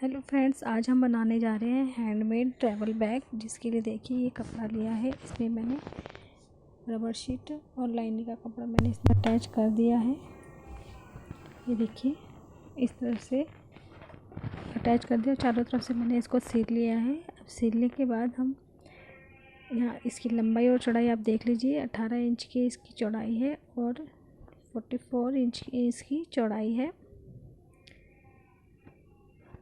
Hello friends, आज हम बनाने जा रहे हैं हैंडमेड ट्रैवल बैग। जिसके लिए देखिए ये कपड़ा लिया है। इसमें मैंने रबर शीट और लाइनिंग का कपड़ा मैंने इसमें अटैच कर दिया है। ये देखिए इस तरह से अटैच कर दिया। चारों तरफ से मैंने इसको सील लिया है। अब सीलने के बाद हम यहाँ इसकी लंबाई और चौड़ाई आप देख लीजिए। 18 इंच की इसकी चौड़ाई है और 44 इंच की इसकी चौड़ाई है।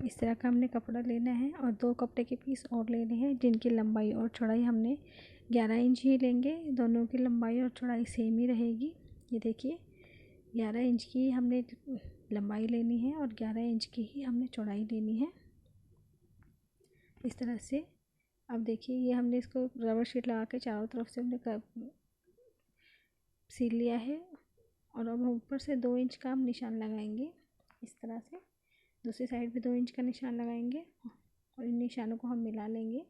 इस तरह का हमने कपड़ा लेना है और 2 कपड़े के पीस और लेने हैं जिनकी लंबाई और चौड़ाई हमने 11 इंच ही लेंगे। दोनों की लंबाई और चौड़ाई सेम ही रहेगी। ये देखिए 11 इंच की हमने लंबाई लेनी है और 11 इंच की ही हमने चौड़ाई लेनी है। इस तरह से अब देखिए ये हमने इसको रबर शीट लगा के चारों तरफ से हमने सील लिया है और अब हम ऊपर से 2 इंच का हम निशान लगाएंगे। इस तरह से दूसरी साइड भी 2 इंच का निशान लगाएंगे और इन निशानों को हम मिला लेंगे।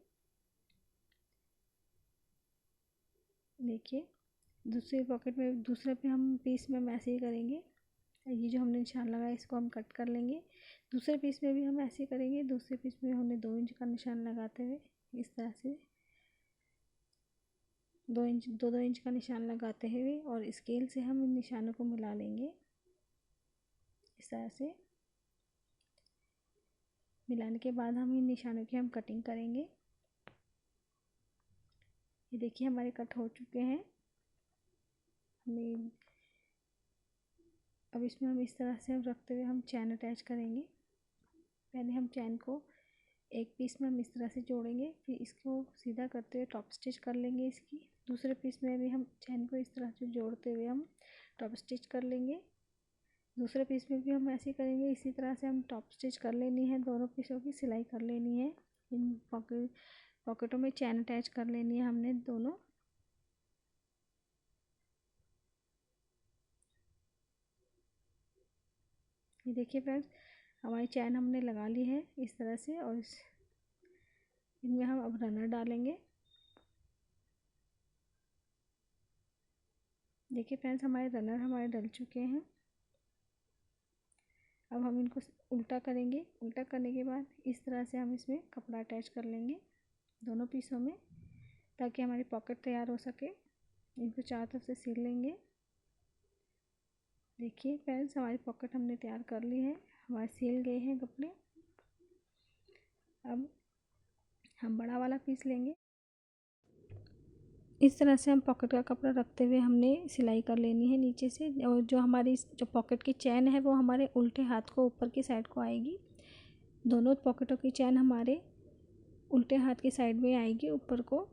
देखिए दूसरे पॉकेट में दूसरे पे हम पीस में हम ऐसे ही करेंगे। ये जो हमने निशान लगाया इसको हम कट कर लेंगे। दूसरे पीस में भी हम ऐसे ही करेंगे। दूसरे पीस में हमने 2 इंच का निशान लगाते हुए इस तरह से 2 इंच का निशान लगाते हुए और स्केल से हम इन निशानों को मिला लेंगे। इस तरह से मिलाने के बाद हम इन निशानों की हम कटिंग करेंगे। ये देखिए हमारे कट हो चुके हैं। हमें अब इसमें हम इस तरह से हम रखते हुए हम चैन अटैच करेंगे। पहले हम चैन को एक पीस में हम इस तरह से जोड़ेंगे, फिर इसको सीधा करते हुए टॉप स्टिच कर लेंगे इसकी। दूसरे पीस में भी हम चैन को इस तरह से जोड़ते हुए हम टॉप स्टिच कर लेंगे। दूसरे पीस में भी हम ऐसे करेंगे। इसी तरह से हम टॉप स्टिच कर लेनी है। दोनों पीसों की सिलाई कर लेनी है। इन पॉकेटों में चैन अटैच कर लेनी है हमने दोनों। ये देखिए फ्रेंड्स हमारी चैन हमने लगा ली है इस तरह से और इनमें हम अब रनर डालेंगे। देखिए फ्रेंड्स हमारे डल चुके हैं। अब हम इनको उल्टा करेंगे। उल्टा करने के बाद इस तरह से हम इसमें कपड़ा अटैच कर लेंगे दोनों पीसों में, ताकि हमारी पॉकेट तैयार हो सके। इनको चारों तरफ से सील लेंगे। देखिए फ्रेंड्स हमारी पॉकेट हमने तैयार कर ली है। हमारे सील गए हैं कपड़े। अब हम बड़ा वाला पीस लेंगे। इस तरह से हम पॉकेट का कपड़ा रखते हुए हमने सिलाई कर लेनी है नीचे से। और जो हमारी जो पॉकेट की चैन है वो हमारे उल्टे हाथ को ऊपर की साइड को आएगी। दोनों पॉकेटों की चैन हमारे उल्टे हाथ की साइड में आएगी ऊपर को।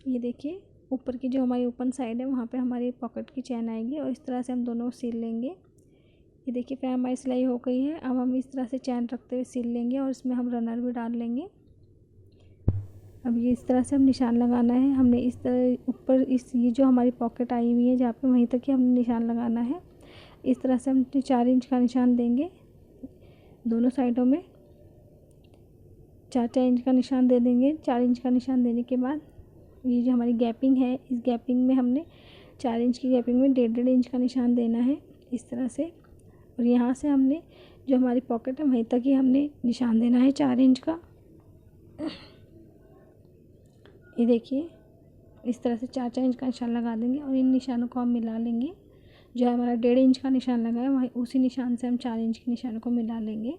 ये देखिए ऊपर की जो हमारी ओपन साइड है वहाँ पे हमारी पॉकेट की चैन आएगी और इस तरह से हम दोनों सील लेंगे। ये देखिए फिर हमारी सिलाई हो गई है। अब हम इस तरह से चैन रखते हुए सील लेंगे और इसमें हम रनर भी डाल लेंगे। अब ये इस तरह से हम निशान लगाना है। हमने इस तरह ऊपर ये जो हमारी पॉकेट आई हुई है जहाँ पे वहीं तक ही हमने निशान लगाना है। इस तरह से हम 4 इंच का निशान देंगे। दोनों साइडों में 4-4 इंच का निशान दे देंगे। 4 इंच का निशान देने के बाद ये जो हमारी गैपिंग है इस गैपिंग में हमने 4 इंच की गैपिंग में 1.5 इंच का निशान देना है इस तरह से। और यहाँ से हमने जो हमारी पॉकेट है वहीं तक ही हमने निशान देना है 4 इंच का। ये देखिए इस तरह से 4-4 इंच का निशान लगा देंगे और इन निशानों को हम मिला लेंगे। जो हमारा 1.5 इंच का निशान लगा है वहीं उसी निशान से हम 4 इंच के निशानों को मिला लेंगे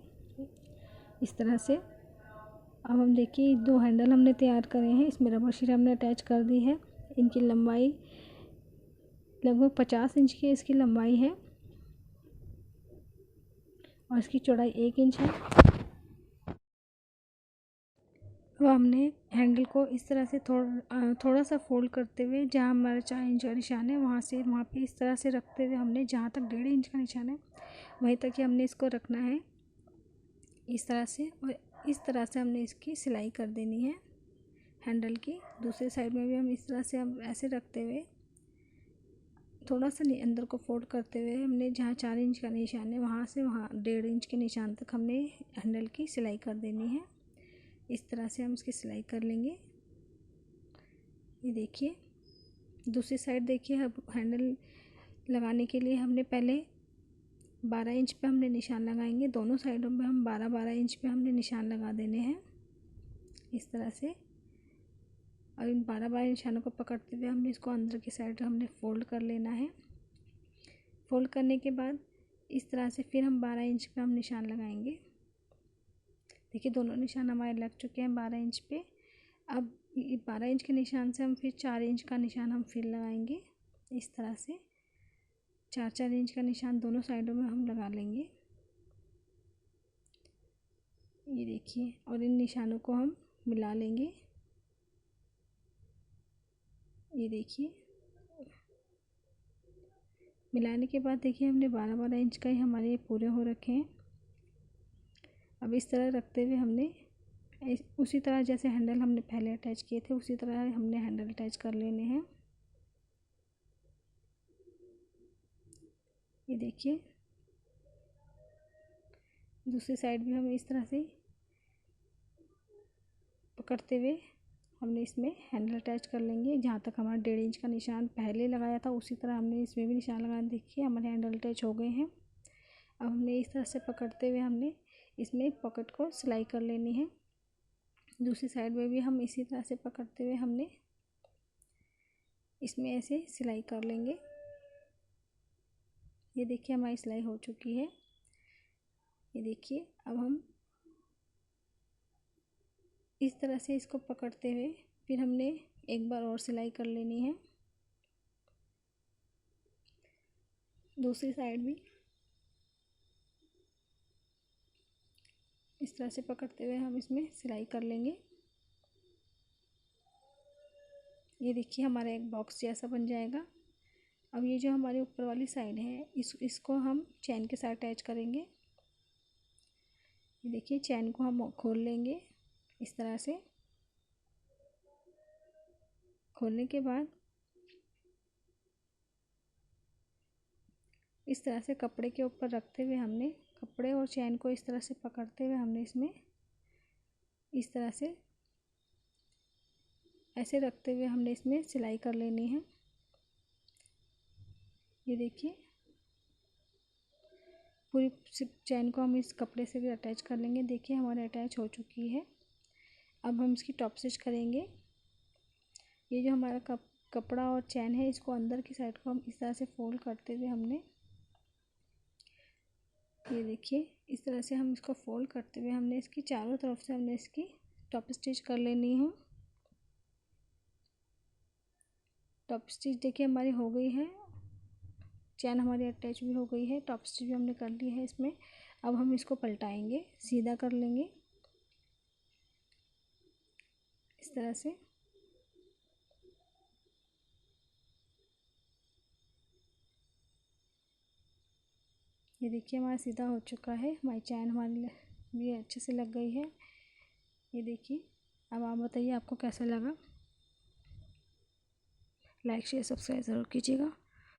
इस तरह से। अब हम देखिए 2 हैंडल हमने तैयार करे हैं। इसमें रबर शीट हमने अटैच कर दी है। इनकी लंबाई लगभग 50 इंच की इसकी लंबाई है और इसकी चौड़ाई 1 इंच है। अब हमने हैंडल को इस तरह से थोड़ा सा फोल्ड करते हुए जहाँ हमारा 4 इंच का निशान है वहाँ पे इस तरह से रखते हुए हमने जहाँ तक 1.5 इंच का निशान है वहीं तक ही हमने इसको रखना है इस तरह से। और इस तरह से हमने इसकी सिलाई कर देनी है हैंडल की। दूसरी साइड में भी हम इस तरह से हम ऐसे रखते हुए थोड़ा सा अंदर को फोल्ड करते हुए हमने जहाँ 4 इंच का निशान है वहाँ से वहाँ 1.5 इंच के निशान तक हमने हैंडल की सिलाई कर देनी है। इस तरह से हम इसकी सिलाई कर लेंगे। ये देखिए दूसरी साइड देखिए। अब हैंडल लगाने के लिए हमने पहले 12 इंच पे हमने निशान लगाएंगे। दोनों साइडों पे हम 12-12 इंच पे हमने निशान लगा देने हैं इस तरह से। और इन 12-12 निशानों को पकड़ते हुए हमने इसको अंदर की साइड हमने फ़ोल्ड कर लेना है। फ़ोल्ड करने के बाद इस तरह से फिर हम 12 इंच पे हम निशान लगाएंगे। देखिए दोनों निशान हमारे लग चुके हैं 12 इंच पे। अब 12 इंच के निशान से हम फिर 4 इंच का निशान हम फिर लगाएंगे इस तरह से। 4-4 इंच का निशान दोनों साइडों में हम लगा लेंगे, ये देखिए। और इन निशानों को हम मिला लेंगे, ये देखिए। मिलाने के बाद देखिए हमने 12-12 इंच का ही हमारे ये पूरे हो रखे हैं। अब इस तरह रखते हुए हमने उसी तरह जैसे हैंडल हमने पहले अटैच किए थे उसी तरह हमने हैंडल अटैच कर लेने हैं, ये देखिए। दूसरी साइड भी हम इस तरह से पकड़ते हुए हमने इसमें हैंडल अटैच कर लेंगे। जहाँ तक हमारा 1.5 इंच का निशान पहले लगाया था उसी तरह हमने इसमें भी निशान लगाया। देखिए हमारे हैंडल अटैच हो गए हैं। अब हमने इस तरह से पकड़ते हुए हमने इसमें पॉकेट को सिलाई कर लेनी है। दूसरी साइड में भी हम इसी तरह से पकड़ते हुए हमने इसमें ऐसे सिलाई कर लेंगे। ये देखिए हमारी सिलाई हो चुकी है, ये देखिए। अब हम इस तरह से इसको पकड़ते हुए फिर हमने एक बार और सिलाई कर लेनी है। दूसरी साइड भी इस तरह से पकड़ते हुए हम इसमें सिलाई कर लेंगे। ये देखिए हमारा एक बॉक्स जैसा बन जाएगा। अब ये जो हमारी ऊपर वाली साइड है इसको हम चैन के साथ अटैच करेंगे। ये देखिए चैन को हम खोल लेंगे इस तरह से। खोलने के बाद इस तरह से कपड़े के ऊपर रखते हुए हमने कपड़े और चैन को इस तरह से पकड़ते हुए हमने इसमें इस तरह से ऐसे रखते हुए हमने इसमें सिलाई कर लेनी है। ये देखिए पूरी चैन को हम इस कपड़े से भी अटैच कर लेंगे। देखिए हमारे अटैच हो चुकी है। अब हम इसकी टॉप स्टिच करेंगे। ये जो हमारा कपड़ा और चैन है इसको अंदर की साइड को हम इस तरह से फोल्ड करते हुए हमने ये देखिए इस तरह से हम इसको फोल्ड करते हुए हमने इसकी चारों तरफ से हमने इसकी टॉप स्टिच कर लेनी है। टॉप स्टिच देखिए हमारी हो गई है, चैन हमारी अटैच भी हो गई है, टॉप स्टिच भी हमने कर ली है इसमें। अब हम इसको पलटाएंगे, सीधा कर लेंगे इस तरह से। ये देखिए हमारा सीधा हो चुका है। हमारी चैन हमारी भी अच्छे से लग गई है, ये देखिए। अब आप बताइए आपको कैसा लगा। लाइक शेयर सब्सक्राइब ज़रूर कीजिएगा।